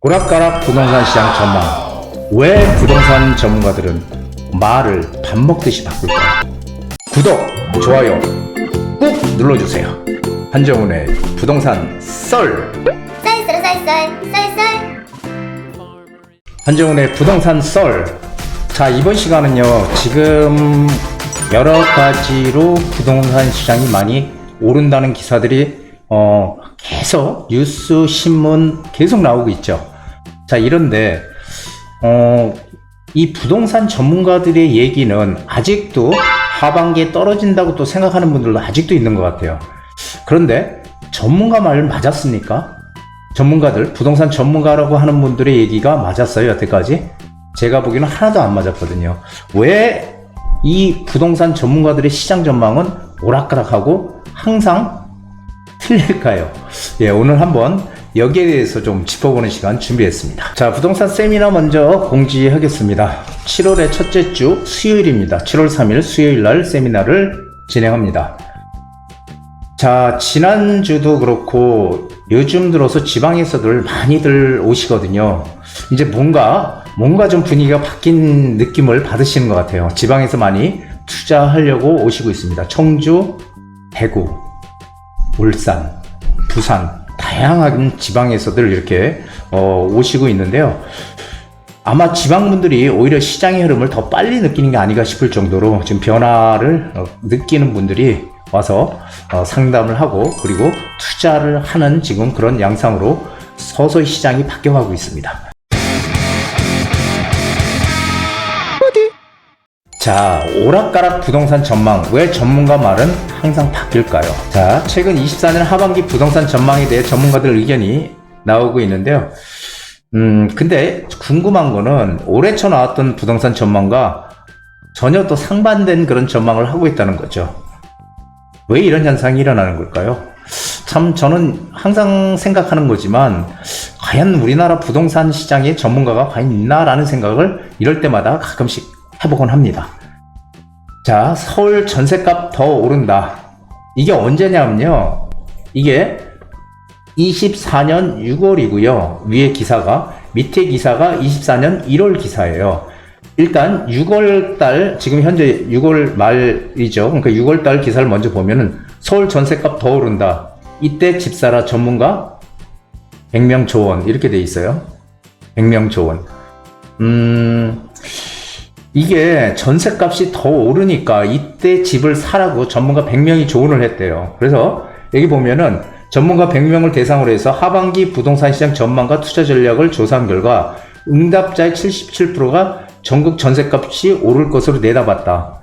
오락가락 부동산 시장 전망. 왜 부동산 전문가들은 말을 밥 먹듯이 바꿀까요? 구독, 좋아요 꾹 눌러주세요. 한정훈의 부동산 썰. 쌀. 한정훈의 부동산 썰. 자, 이번 시간은요, 지금 여러 가지로 부동산 시장이 많이 오른다는 기사들이 계속 뉴스, 신문 계속 나오고 있죠. 자, 이런데 이 부동산 전문가들의 얘기는 아직도 하반기에 떨어진다고 또 생각하는 분들도 아직도 있는 것 같아요. 그런데 전문가 말 맞았습니까? 전문가들, 부동산 전문가라고 하는 분들의 얘기가 맞았어요, 여태까지? 제가 보기에는 하나도 안 맞았거든요. 왜 이 부동산 전문가들의 시장 전망은 오락가락하고 항상 틀릴까요? 예, 오늘 한번 여기에 대해서 좀 짚어보는 시간 준비했습니다. 자, 부동산 세미나 먼저 공지하겠습니다. 7월의 첫째 주 수요일입니다. 7월 3일 수요일 날 세미나를 진행합니다. 자, 지난주도 그렇고 요즘 들어서 지방에서들 많이들 오시거든요. 이제 뭔가 좀 분위기가 바뀐 느낌을 받으시는 것 같아요. 지방에서 많이 투자하려고 오시고 있습니다. 청주, 대구, 울산, 부산, 다양한 지방에서들 이렇게 오시고 있는데요. 아마 지방분들이 오히려 시장의 흐름을 더 빨리 느끼는 게 아닌가 싶을 정도로 지금 변화를 느끼는 분들이 와서 상담을 하고 그리고 투자를 하는 지금 그런 양상으로 서서히 시장이 바뀌어가고 있습니다. 자, 오락가락 부동산 전망. 왜 전문가 말은 항상 바뀔까요? 자, 최근 24년 하반기 부동산 전망에 대해 전문가들 의견이 나오고 있는데요. 근데 궁금한 거는 올해 초 나왔던 부동산 전망과 전혀 또 상반된 그런 전망을 하고 있다는 거죠. 왜 이런 현상이 일어나는 걸까요? 참 저는 항상 생각하는 거지만 과연 우리나라 부동산 시장에 전문가가 과연 있나라는 생각을 이럴 때마다 가끔씩 해보곤 합니다. 자, 서울 전셋값 더 오른다. 이게 언제냐면요. 이게 24년 6월이고요. 위에 기사가, 밑에 기사가 24년 1월 기사예요. 일단 6월달, 지금 현재 6월 말이죠. 그러니까 6월달 기사를 먼저 보면은 서울 전셋값 더 오른다. 이때 집사라 전문가 100명 조언 이렇게 돼 있어요. 100명 조언. 이게 전셋값이 더 오르니까 이때 집을 사라고 전문가 100명이 조언을 했대요. 그래서 여기 보면은 전문가 100명을 대상으로 해서 하반기 부동산 시장 전망과 투자 전략을 조사한 결과 응답자의 77%가 전국 전셋값이 오를 것으로 내다봤다.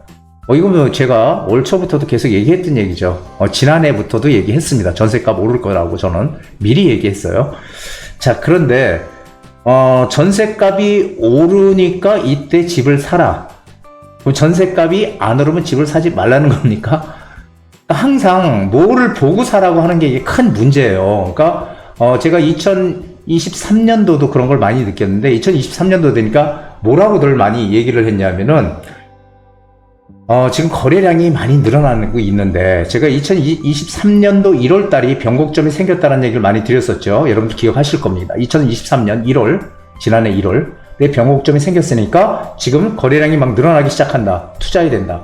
이거 뭐 제가 올 초부터도 계속 얘기했던 얘기죠. 지난해부터도 얘기했습니다. 전셋값 오를 거라고 저는 미리 얘기했어요. 자, 그런데 전셋값이 오르니까 이때 집을 사라. 전셋값이 안 오르면 집을 사지 말라는 겁니까? 항상 뭐를 보고 사라고 하는 게 이게 큰 문제예요. 그러니까 제가 2023년도도 그런 걸 많이 느꼈는데 2023년도 되니까 뭐라고들 많이 얘기를 했냐면은 지금 거래량이 많이 늘어나고 있는데 제가 2023년도 1월 달이 변곡점이 생겼다는 얘기를 많이 드렸었죠. 여러분들 기억하실 겁니다. 2023년 1월, 지난해 1월 내 변곡점이 생겼으니까 지금 거래량이 막 늘어나기 시작한다. 투자해야 된다.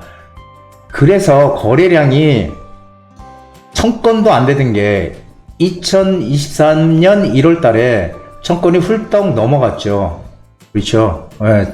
그래서 거래량이 1000건도 안 되던 게 2023년 1월 달에 1000건이 훌떡 넘어갔죠. 그렇죠. 네.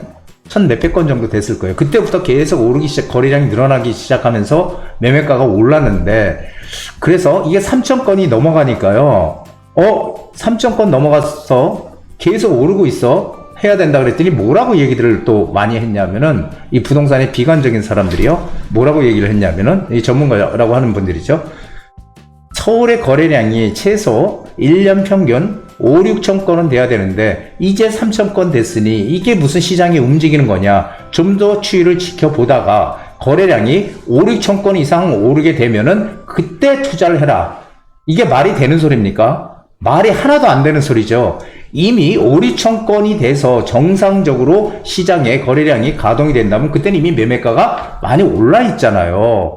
1000 몇백 건 정도 됐을 거예요. 그때부터 계속 거래량이 늘어나기 시작하면서 매매가가 올랐는데, 그래서 이게 3000건이 넘어가니까요. 3000건 넘어가서 계속 오르고 있어. 해야 된다 그랬더니 뭐라고 얘기들을 또 많이 했냐면은, 이 부동산의 비관적인 사람들이요. 뭐라고 얘기를 했냐면은, 이 전문가라고 하는 분들이죠. 서울의 거래량이 최소 1년 평균 5, 6천 건은 돼야 되는데 이제 3천 건 됐으니 이게 무슨 시장이 움직이는 거냐. 좀 더 추이를 지켜보다가 거래량이 5, 6천 건 이상 오르게 되면은 그때 투자를 해라. 이게 말이 되는 소리입니까? 말이 하나도 안 되는 소리죠. 이미 5, 6천 건이 돼서 정상적으로 시장에 거래량이 가동이 된다면 그때는 이미 매매가가 많이 올라 있잖아요.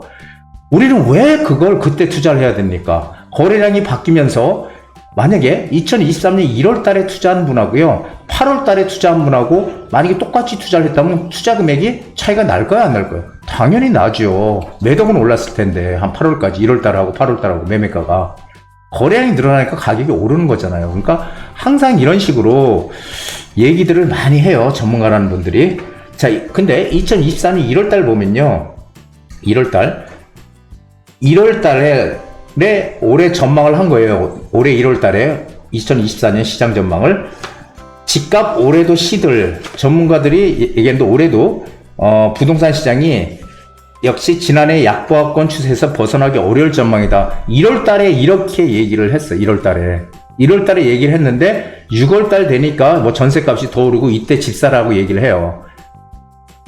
우리는 왜 그걸 그때 투자를 해야 됩니까? 거래량이 바뀌면서 만약에 2023년 1월 달에 투자한 분하고요, 8월 달에 투자한 분하고 만약에 똑같이 투자를 했다면 투자 금액이 차이가 날 거야, 안 날 거야? 당연히 나죠. 매덕은 올랐을 텐데, 한 8월까지, 1월 달하고 8월 달하고 매매가가. 거래량이 늘어나니까 가격이 오르는 거잖아요. 그러니까 항상 이런 식으로 얘기들을 많이 해요, 전문가라는 분들이. 자, 근데 2024년 1월 달 보면요, 1월 달에 올해 전망을 한 거예요. 올해 1월 달에 2024년 시장 전망을. 집값 올해도 시들, 전문가들이 얘기했는데 올해도 부동산 시장이 역시 지난해 약보합권 추세에서 벗어나기 어려울 전망이다. 1월 달에 이렇게 얘기를 했어. 1월 달에 얘기를 했는데 6월 달 되니까 뭐 전세값이 더 오르고 이때 집 사라고 얘기를 해요.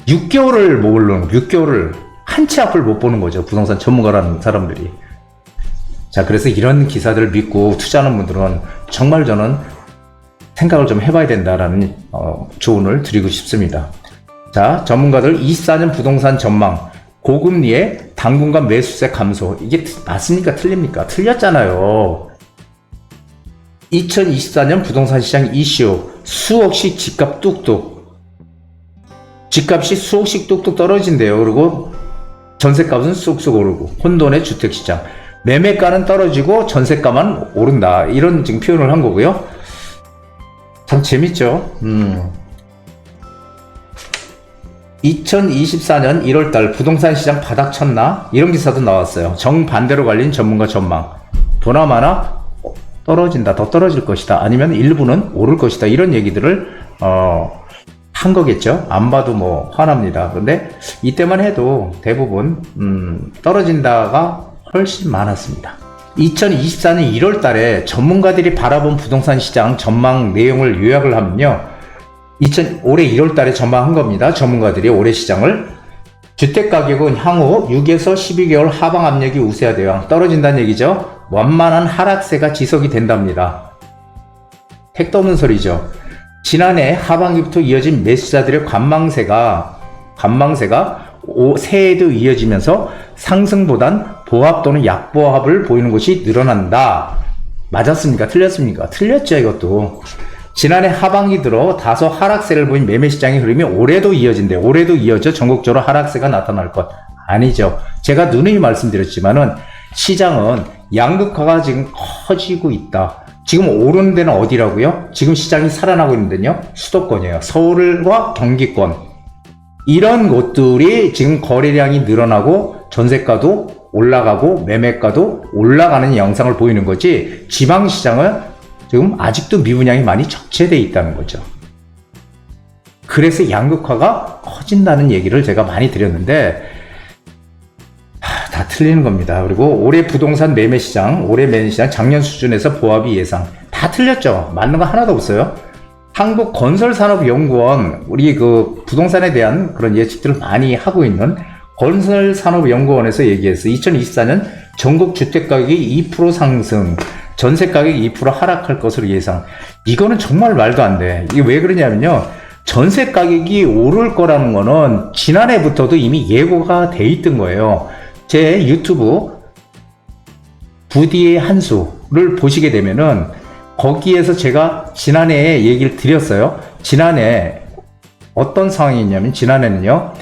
6개월을 모르는, 6개월을 한 치 앞을 못 보는 거죠. 부동산 전문가라는 사람들이. 자, 그래서 이런 기사들을 믿고 투자하는 분들은 정말 저는 생각을 좀 해봐야 된다라는 조언을 드리고 싶습니다. 자, 전문가들 24년 부동산 전망, 고금리에 당분간 매수세 감소. 이게 맞습니까? 틀립니까? 틀렸잖아요. 2024년 부동산 시장 이슈, 수억씩 집값 뚝뚝. 집값이 수억씩 뚝뚝 떨어진대요. 그리고 전세값은 쑥쑥 오르고, 혼돈의 주택시장. 매매가는 떨어지고 전세가만 오른다. 이런 지금 표현을 한 거고요. 참 재밌죠. 2024년 1월달 부동산 시장 바닥 쳤나? 이런 기사도 나왔어요. 정반대로 갈린 전문가 전망. 보나마나 떨어진다, 더 떨어질 것이다, 아니면 일부는 오를 것이다, 이런 얘기들을 한 거겠죠. 안 봐도 뭐 화납니다. 그런데 이때만 해도 대부분 떨어진다가 훨씬 많았습니다. 2024년 1월 달에 전문가들이 바라본 부동산 시장 전망 내용을 요약을 하면요, 올해 1월 달에 전망한 겁니다. 전문가들이 올해 시장을. 주택가격은 향후 6에서 12개월 하방 압력이 우세하대요. 떨어진다는 얘기죠. 완만한 하락세가 지속이 된답니다. 택도 없는 소리죠. 지난해 하반기부터 이어진 매수자들의 관망세가 새해에도 이어지면서 상승보단 보합 또는 약보합을 보이는 것이 늘어난다. 맞았습니까? 틀렸습니까? 틀렸죠, 이것도. 지난해 하반기 들어 다소 하락세를 보인 매매시장의 흐름이 올해도 이어진대요. 올해도 이어져 전국적으로 하락세가 나타날 것. 아니죠. 제가 누누이 말씀드렸지만은 시장은 양극화가 지금 커지고 있다. 지금 오르는 데는 어디라고요? 지금 시장이 살아나고 있는 데는요, 수도권이에요. 서울과 경기권. 이런 곳들이 지금 거래량이 늘어나고 전세가도 올라가고 매매가도 올라가는 양상을 보이는 거지, 지방시장은 지금 아직도 미분양이 많이 적체되어 있다는 거죠. 그래서 양극화가 커진다는 얘기를 제가 많이 드렸는데 다 틀리는 겁니다. 그리고 올해 부동산 매매시장, 올해 매매시장 작년 수준에서 보합이 예상. 다 틀렸죠. 맞는 거 하나도 없어요. 한국건설산업연구원, 우리 그 부동산에 대한 그런 예측들을 많이 하고 있는 건설산업연구원에서 얘기했어요. 2024년 전국 주택가격이 2% 상승, 전세가격이 2% 하락할 것으로 예상. 이거는 정말 말도 안 돼. 이게 왜 그러냐면요, 전세가격이 오를 거라는 거는 지난해부터도 이미 예고가 돼 있던 거예요. 제 유튜브 부디의 한수를 보시게 되면은 거기에서 제가 지난해에 얘기를 드렸어요. 지난해 어떤 상황이 있냐면, 지난해는요,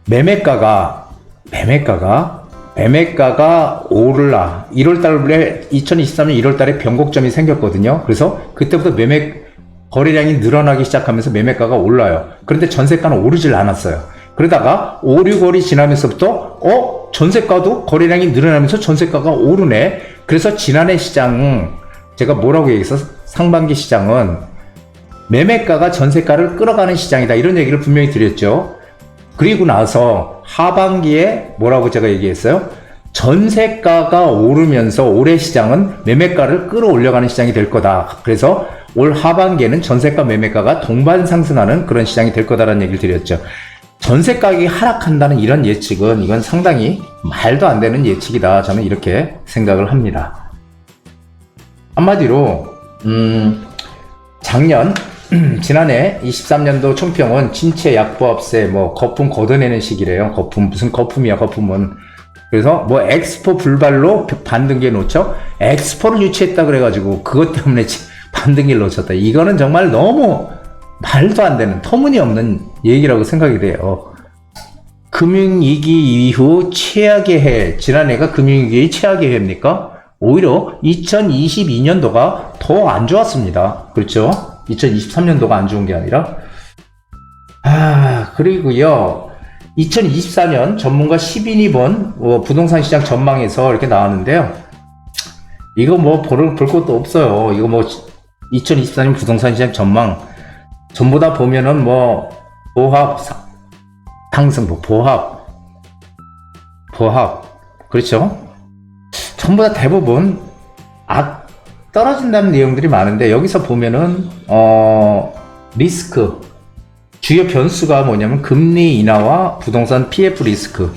매매가가 오르라. 1월달에 2023년 1월달에 변곡점이 생겼거든요. 그래서 그때부터 거래량이 늘어나기 시작하면서 매매가가 올라요. 그런데 전세가는 오르질 않았어요. 그러다가 5, 6월이 지나면서부터 전세가도 거래량이 늘어나면서 전세가가 오르네. 그래서 지난해 시장, 제가 뭐라고 얘기했어? 상반기 시장은 매매가가 전세가를 끌어가는 시장이다, 이런 얘기를 분명히 드렸죠. 그리고 나서 하반기에 뭐라고 제가 얘기했어요? 전세가가 오르면서 올해 시장은 매매가를 끌어올려가는 시장이 될 거다. 그래서 올 하반기에는 전세가 매매가가 동반 상승하는 그런 시장이 될 거다라는 얘기를 드렸죠. 전세 가격이 하락한다는 이런 예측은, 이건 상당히 말도 안 되는 예측이다. 저는 이렇게 생각을 합니다. 한마디로 지난해 23년도 총평은 진체 약보합세, 거품 걷어내는 시기래요. 거품, 무슨 거품이야, 거품은. 그래서 뭐 엑스포 불발로 반등기에 놓쳐 엑스포를 유치했다 그래가지고 그것 때문에 반등기를 놓쳤다. 이거는 정말 너무 말도 안 되는 터무니없는 얘기라고 생각이 돼요. 금융위기 이후 최악의 해, 지난해가 금융위기의 최악의 해입니까? 오히려 2022년도가 더 안 좋았습니다. 그렇죠? 2023년도가 안 좋은 게 아니라. 그리고요. 2024년 전문가 10인이 본 부동산 시장 전망에서 이렇게 나왔는데요. 이거 뭐 볼 것도 없어요. 이거 뭐 2024년 부동산 시장 전망 전부 다 보면은 뭐 보합 상승, 보합 그렇죠? 전부 다 대부분 떨어진다는 내용들이 많은데 여기서 보면은 리스크 주요 변수가 뭐냐면 금리 인하와 부동산 PF 리스크.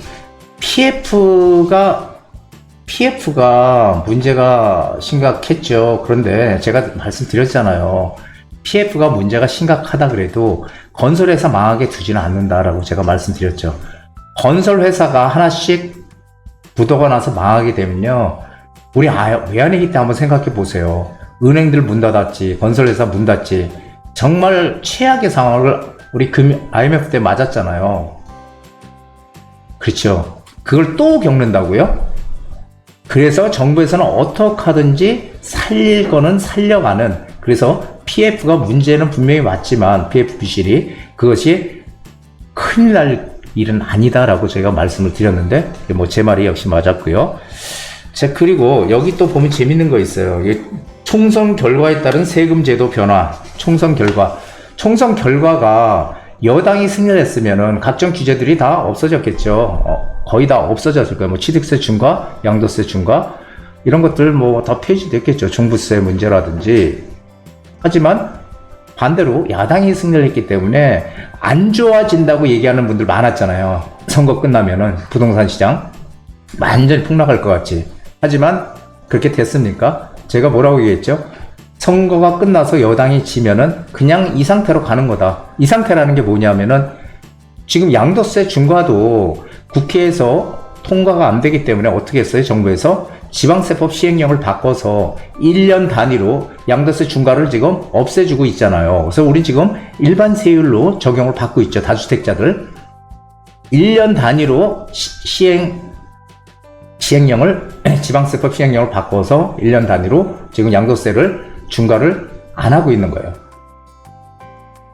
PF가 문제가 심각했죠. 그런데 제가 말씀드렸잖아요. PF가 문제가 심각하다 그래도 건설회사 망하게 두지는 않는다라고 제가 말씀드렸죠. 건설회사가 하나씩 부도가 나서 망하게 되면요. 우리 외환위기 때 한번 생각해 보세요. 은행들 문 닫았지, 건설회사 문 닫지. 정말 최악의 상황을 우리 IMF 때 맞았잖아요. 그렇죠. 그걸 또 겪는다고요? 그래서 정부에서는 어떻게 하든지 살릴 거는 살려가는, 그래서 PF가 문제는 분명히 맞지만 PF 부실이 그것이 큰일 날 일은 아니다라고 제가 말씀을 드렸는데 뭐 제 말이 역시 맞았고요. 자, 그리고 여기 또 보면 재밌는 거 있어요. 총선 결과에 따른 세금 제도 변화. 총선 결과가 여당이 승리를 했으면은 각종 규제들이 다 없어졌겠죠. 거의 다 없어졌을 거예요. 뭐 취득세 중과, 양도세 중과 이런 것들 뭐 다 폐지됐겠죠. 종부세 문제라든지. 하지만 반대로 야당이 승리를 했기 때문에 안 좋아진다고 얘기하는 분들 많았잖아요. 선거 끝나면은 부동산 시장 완전히 폭락할 것 같지. 하지만 그렇게 됐습니까? 제가 뭐라고 얘기했죠? 선거가 끝나서 여당이 지면은 그냥 이 상태로 가는 거다. 이 상태라는 게 뭐냐면은 지금 양도세 중과도 국회에서 통과가 안 되기 때문에 어떻게 했어요? 정부에서 지방세법 시행령을 바꿔서 1년 단위로 양도세 중과를 지금 없애주고 있잖아요. 그래서 우리 지금 일반 세율로 적용을 받고 있죠. 다주택자들. 1년 단위로 시행령을 지방세법 시행령을 바꿔서 1년 단위로 지금 양도세를 중과를 안 하고 있는 거예요.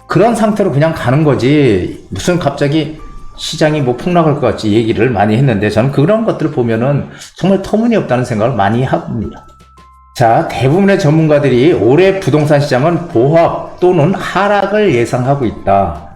그런 상태로 그냥 가는 거지 무슨 갑자기 시장이 뭐 폭락할 것 같이 얘기를 많이 했는데 저는 그런 것들을 보면은 정말 터무니없다는 생각을 많이 합니다. 자, 대부분의 전문가들이 올해 부동산 시장은 보합 또는 하락을 예상하고 있다.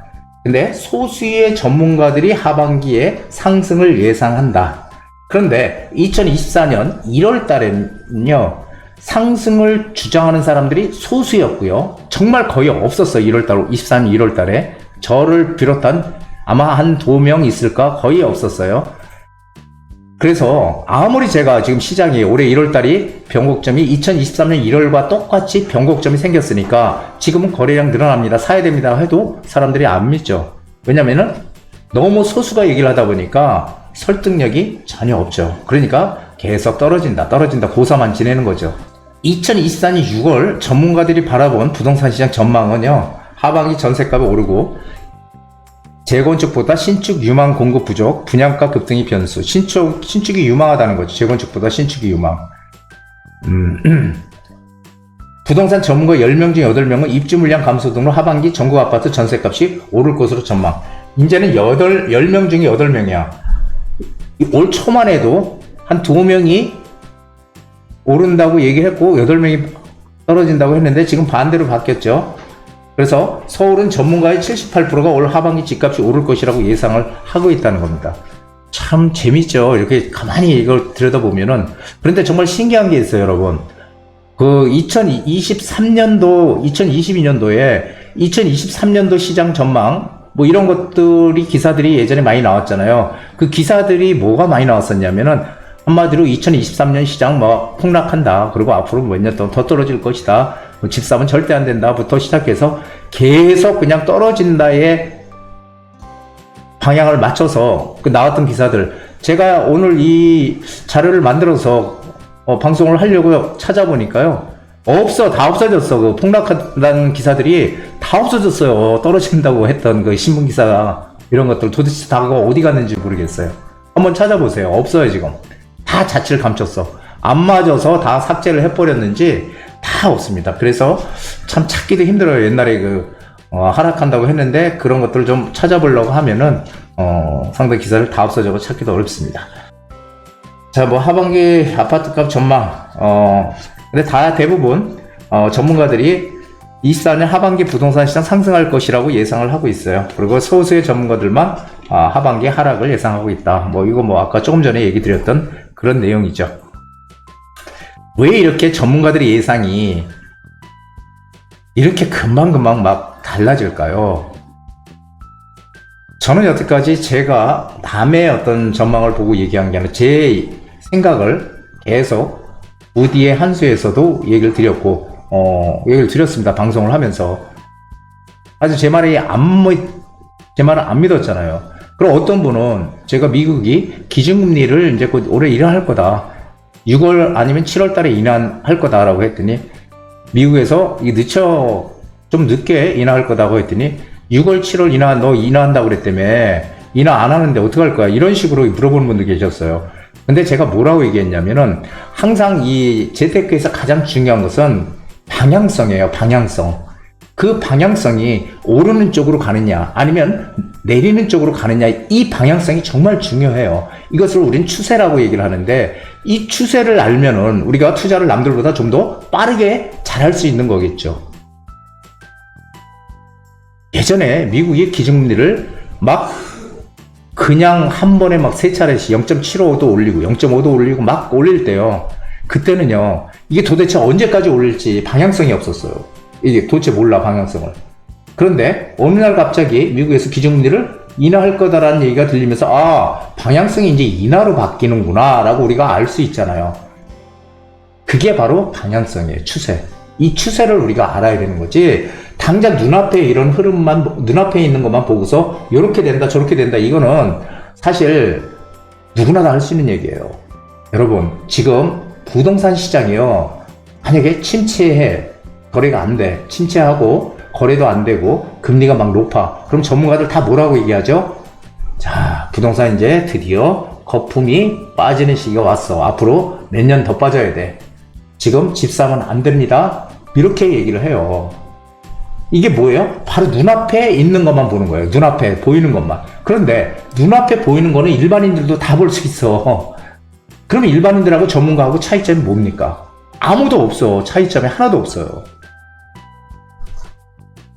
근데 소수의 전문가들이 하반기에 상승을 예상한다. 그런데 2024년 1월 달에는요, 상승을 주장하는 사람들이 소수였고요. 정말 거의 없었어요. 1월달, 24년 1월 달에. 저를 비롯한 아마 한 2명 있을까? 거의 없었어요. 그래서 아무리 제가 지금 시장이 올해 1월달이 변곡점이 2023년 1월과 똑같이 변곡점이 생겼으니까 지금은 거래량 늘어납니다. 사야 됩니다. 해도 사람들이 안 믿죠. 왜냐면은 너무 소수가 얘기를 하다 보니까 설득력이 전혀 없죠. 그러니까 계속 떨어진다 고사만 지내는 거죠. 2024년 6월 전문가들이 바라본 부동산 시장 전망은요, 하반기 전세값이 오르고 재건축보다 신축 유망 공급 부족, 분양가 급등이 변수. 신축이 유망하다는 거죠. 재건축보다 신축이 유망. 부동산 전문가 10명 중 8명은 입주 물량 감소 등으로 하반기 전국 아파트 전세값이 오를 것으로 전망. 이제는 10명 중에 8명이야. 올 초만 해도 한 2명이 오른다고 얘기했고 8명이 떨어진다고 했는데 지금 반대로 바뀌었죠. 그래서 서울은 전문가의 78%가 올 하반기 집값이 오를 것이라고 예상을 하고 있다는 겁니다. 참 재밌죠. 이렇게 가만히 이걸 들여다보면은. 그런데 정말 신기한 게 있어요, 여러분. 그 2023년도, 2022년도에 2023년도 시장 전망, 뭐 이런 것들이 기사들이 예전에 많이 나왔잖아요. 그 기사들이 뭐가 많이 나왔었냐면은 한마디로 2023년 시장 뭐 폭락한다. 그리고 앞으로 몇 년 동안 더 떨어질 것이다. 집사면 절대 안 된다부터 시작해서 계속 그냥 떨어진다의 방향을 맞춰서 그 나왔던 기사들, 제가 오늘 이 자료를 만들어서 방송을 하려고 찾아보니까요. 다 없어졌어. 그 폭락한다는 기사들이 다 없어졌어요. 떨어진다고 했던 그 신문 기사가 이런 것들 도대체 다 어디 갔는지 모르겠어요. 한번 찾아보세요. 없어요, 지금. 다 자취를 감췄어. 안 맞아서 다 삭제를 해버렸는지 다 없습니다. 그래서 참 찾기도 힘들어요. 옛날에 하락한다고 했는데 그런 것들을 좀 찾아보려고 하면은 상당 기사를 다 없어져서 찾기도 어렵습니다. 자, 뭐 하반기 아파트값 전망. 근데 다 대부분 전문가들이 24년 하반기 부동산 시장 상승할 것이라고 예상을 하고 있어요. 그리고 소수의 전문가들만 하반기 하락을 예상하고 있다. 이거 아까 조금 전에 얘기 드렸던 그런 내용이죠. 왜 이렇게 전문가들의 예상이 이렇게 금방금방 막 달라질까요? 저는 여태까지 제가 남의 어떤 전망을 보고 얘기한 게 아니라 제 생각을 계속 우디의 한수에서도 얘기를 드렸습니다. 방송을 하면서. 아주 제 말을 안 믿었잖아요. 그럼 어떤 분은 제가 미국이 기준금리를 이제 곧 올해 인하할 거다. 6월 아니면 7월 달에 인하할 거다라고 했더니 미국에서 좀 늦게 인하할 거다고 했더니 6월, 7월 너 인하한다고 그랬다며. 인하 안 하는데 어떡할 거야? 이런 식으로 물어보는 분도 계셨어요. 근데 제가 뭐라고 얘기했냐면은 항상 이 재테크에서 가장 중요한 것은 방향성이에요. 방향성. 그 방향성이 오르는 쪽으로 가느냐 아니면 내리는 쪽으로 가느냐, 이 방향성이 정말 중요해요. 이것을 우리는 추세라고 얘기를 하는데 이 추세를 알면은 우리가 투자를 남들보다 좀 더 빠르게 잘할 수 있는 거겠죠. 예전에 미국이 기준금리를 그냥 한 번에 세 차례씩 0.75도 올리고 0.5도 올리고 막 올릴 때요. 그때는요, 이게 도대체 언제까지 올릴지 방향성이 없었어요. 이게 도대체 몰라, 방향성을. 그런데 어느 날 갑자기 미국에서 기준금리를 인하할 거다라는 얘기가 들리면서 방향성이 이제 인하로 바뀌는구나 라고 우리가 알 수 있잖아요. 그게 바로 방향성이에요. 추세. 이 추세를 우리가 알아야 되는 거지, 당장 눈앞에 이런 흐름만, 눈앞에 있는 것만 보고서 이렇게 된다 저렇게 된다, 이거는 사실 누구나 다 할 수 있는 얘기예요. 여러분, 지금 부동산 시장이요, 만약에 침체해, 거래가 안 돼, 침체하고 거래도 안 되고 금리가 막 높아, 그럼 전문가들 다 뭐라고 얘기하죠? 자, 부동산 이제 드디어 거품이 빠지는 시기가 왔어. 앞으로 몇 년 더 빠져야 돼. 지금 집 사면 안 됩니다. 이렇게 얘기를 해요. 이게 뭐예요? 바로 눈앞에 있는 것만 보는 거예요. 눈앞에 보이는 것만. 그런데 눈앞에 보이는 거는 일반인들도 다 볼 수 있어. 그러면 일반인들하고 전문가하고 차이점이 뭡니까? 아무도 없어. 차이점이 하나도 없어요.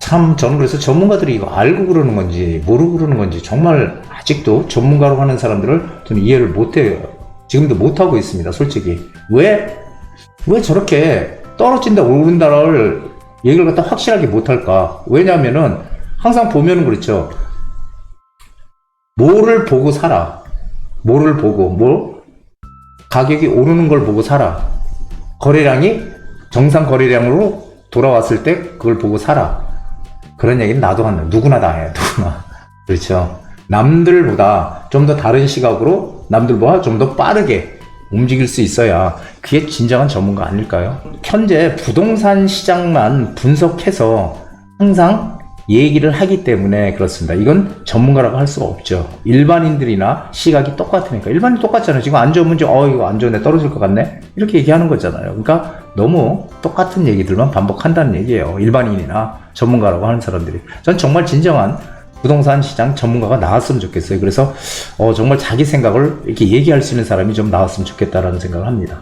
참, 저는 그래서 전문가들이 이거 알고 그러는 건지 모르고 그러는 건지 정말 아직도 전문가로 하는 사람들을 저는 이해를 못해요. 지금도 못하고 있습니다. 솔직히. 왜 저렇게 떨어진다 오른다를 얘기를 갖다 확실하게 못할까? 왜냐하면은 항상 보면은 그렇죠. 뭐를 보고 살아. 뭐를 보고, 가격이 오르는 걸 보고 살아. 거래량이 정상 거래량으로 돌아왔을 때 그걸 보고 살아. 그런 얘기는 나도 한다. 누구나 다 해. 누구나. 그렇죠. 남들보다 좀 더 다른 시각으로, 남들보다 좀 더 빠르게 움직일 수 있어야 그게 진정한 전문가 아닐까요? 현재 부동산 시장만 분석해서 항상 얘기를 하기 때문에 그렇습니다. 이건 전문가라고 할 수가 없죠. 일반인들이나 시각이 똑같으니까. 일반인 똑같잖아요. 지금 안 좋으면 이거 안 좋네, 떨어질 것 같네, 이렇게 얘기하는 거잖아요. 그러니까 너무 똑같은 얘기들만 반복한다는 얘기예요. 일반인이나 전문가라고 하는 사람들이. 전 정말 진정한 부동산 시장 전문가가 나왔으면 좋겠어요. 그래서 정말 자기 생각을 이렇게 얘기할 수 있는 사람이 좀 나왔으면 좋겠다라는 생각을 합니다.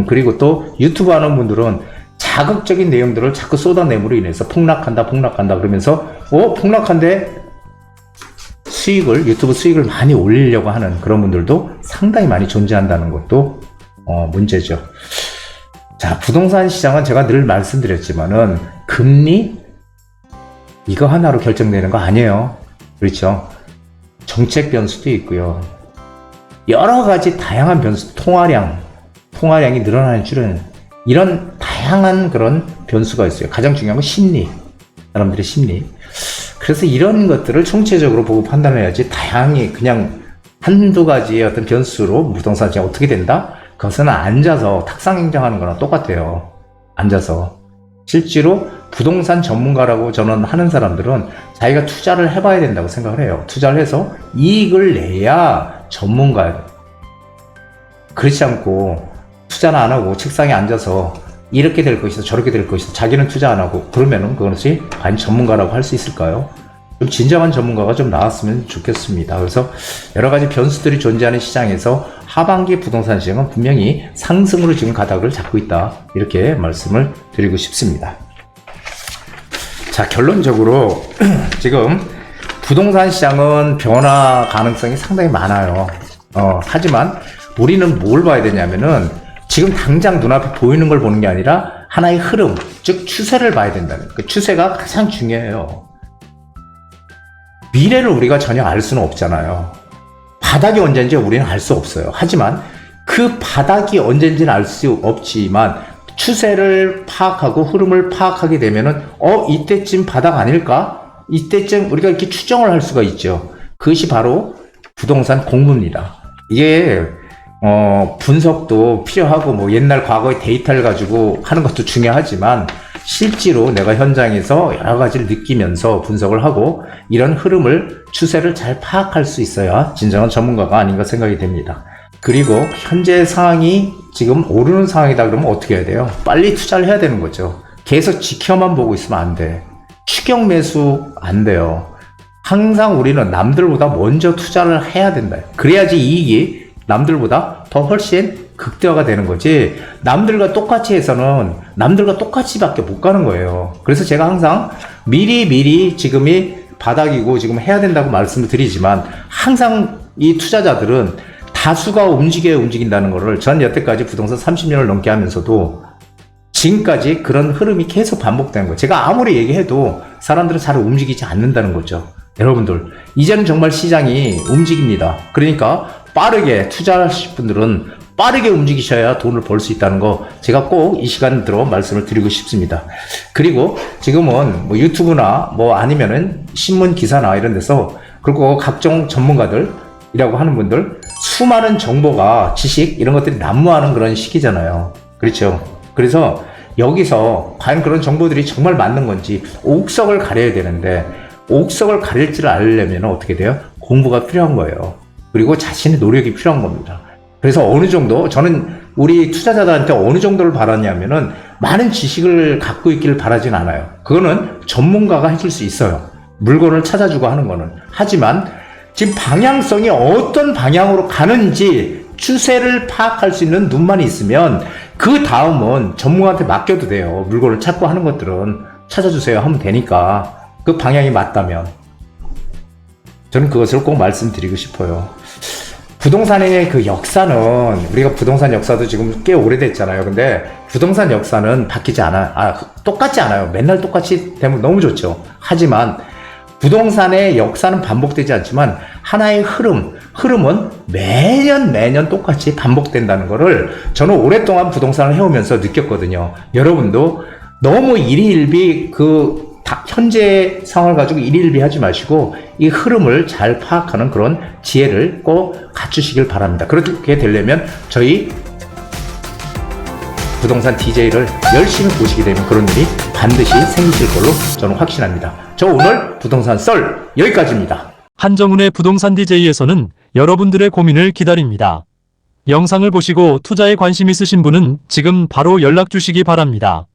그리고 또 유튜브 하는 분들은 자극적인 내용들을 자꾸 쏟아내므로 인해서 폭락한다 그러면서 폭락한데 유튜브 수익을 많이 올리려고 하는 그런 분들도 상당히 많이 존재한다는 것도 문제죠. 자, 부동산 시장은 제가 늘 말씀드렸지만은 금리 이거 하나로 결정되는 거 아니에요. 그렇죠. 정책 변수도 있고요. 여러 가지 다양한 변수, 통화량이 늘어나는 줄은 이런 다양한 그런 변수가 있어요. 가장 중요한 건 심리, 사람들의 심리. 그래서 이런 것들을 총체적으로 보고 판단해야지, 다양히 그냥 한두 가지의 어떤 변수로 부동산 시장이 어떻게 된다? 그것은 앉아서 탁상행정하는 거랑 똑같아요. 앉아서. 실제로 부동산 전문가라고 저는 하는 사람들은 자기가 투자를 해봐야 된다고 생각을 해요. 투자를 해서 이익을 내야 전문가예요. 그렇지 않고 투자는 안 하고 책상에 앉아서 이렇게 될 것이다 저렇게 될 것이다 자기는 투자 안 하고 그러면은 그것이 과연 전문가라고 할 수 있을까요? 좀 진정한 전문가가 좀 나왔으면 좋겠습니다. 그래서 여러 가지 변수들이 존재하는 시장에서 하반기 부동산 시장은 분명히 상승으로 지금 가닥을 잡고 있다. 이렇게 말씀을 드리고 싶습니다. 자, 결론적으로 지금 부동산 시장은 변화 가능성이 상당히 많아요. 하지만 우리는 뭘 봐야 되냐면은 지금 당장 눈앞에 보이는 걸 보는 게 아니라 하나의 흐름, 즉 추세를 봐야 된다는 그 추세가 가장 중요해요. 미래를 우리가 전혀 알 수는 없잖아요. 바닥이 언제인지 우리는 알 수 없어요. 하지만 그 바닥이 언제인지는 알 수 없지만 추세를 파악하고 흐름을 파악하게 되면은 이때쯤 바닥 아닐까? 이때쯤 우리가 이렇게 추정을 할 수가 있죠. 그것이 바로 부동산 공부입니다. 이게 분석도 필요하고 뭐 옛날 과거의 데이터를 가지고 하는 것도 중요하지만 실제로 내가 현장에서 여러 가지를 느끼면서 분석을 하고 이런 흐름을 추세를 잘 파악할 수 있어야 진정한 전문가가 아닌가 생각이 됩니다. 그리고 현재 상황이 지금 오르는 상황이다 그러면 어떻게 해야 돼요? 빨리 투자를 해야 되는 거죠. 계속 지켜만 보고 있으면 안 돼. 추격 매수 안 돼요. 항상 우리는 남들보다 먼저 투자를 해야 된다. 그래야지 이익이 남들보다 더 훨씬 극대화가 되는 거지 남들과 똑같이 해서는 남들과 똑같이밖에 못 가는 거예요. 그래서 제가 항상 미리 지금이 바닥이고 지금 해야 된다고 말씀을 드리지만 항상 이 투자자들은 다수가 움직인다는 거를 전 여태까지 부동산 30년을 넘게 하면서도 지금까지 그런 흐름이 계속 반복되는 거예요. 제가 아무리 얘기해도 사람들은 잘 움직이지 않는다는 거죠. 여러분들 이제는 정말 시장이 움직입니다. 그러니까 빠르게 투자하실 분들은 빠르게 움직이셔야 돈을 벌 수 있다는 거 제가 꼭 이 시간 들어 말씀을 드리고 싶습니다. 그리고 지금은 뭐 유튜브나 뭐 아니면은 신문 기사나 이런 데서 그리고 각종 전문가들이라고 하는 분들 수많은 정보가 지식 이런 것들이 난무하는 그런 시기잖아요. 그렇죠. 그래서 여기서 과연 그런 정보들이 정말 맞는 건지 옥석을 가려야 되는데 옥석을 가릴 줄 알려면 어떻게 돼요? 공부가 필요한 거예요. 그리고 자신의 노력이 필요한 겁니다. 그래서 어느 정도 저는 우리 투자자들한테 어느 정도를 바라냐면은 많은 지식을 갖고 있기를 바라진 않아요. 그거는 전문가가 해줄 수 있어요. 물건을 찾아주고 하는 거는. 하지만 지금 방향성이 어떤 방향으로 가는지 추세를 파악할 수 있는 눈만 있으면 그 다음은 전문가한테 맡겨도 돼요. 물건을 찾고 하는 것들은 찾아주세요 하면 되니까 그 방향이 맞다면 저는 그것을 꼭 말씀드리고 싶어요. 부동산의 그 역사는 우리가 부동산 역사도 지금 꽤 오래됐잖아요. 근데 부동산 역사는 바뀌지 않아요. 똑같지 않아요. 맨날 똑같이 되면 너무 좋죠. 하지만 부동산의 역사는 반복되지 않지만 하나의 흐름은 매년 똑같이 반복된다는 거를 저는 오랫동안 부동산을 해오면서 느꼈거든요. 여러분도 너무 일희일비 현재 상황을 가지고 일희일비 하지 마시고 이 흐름을 잘 파악하는 그런 지혜를 꼭 갖추시길 바랍니다. 그렇게 되려면 저희 부동산 DJ를 열심히 보시게 되면 그런 일이 반드시 생기실 걸로 저는 확신합니다. 저 오늘 부동산 썰 여기까지입니다. 한정훈의 부동산 DJ에서는 여러분들의 고민을 기다립니다. 영상을 보시고 투자에 관심 있으신 분은 지금 바로 연락 주시기 바랍니다.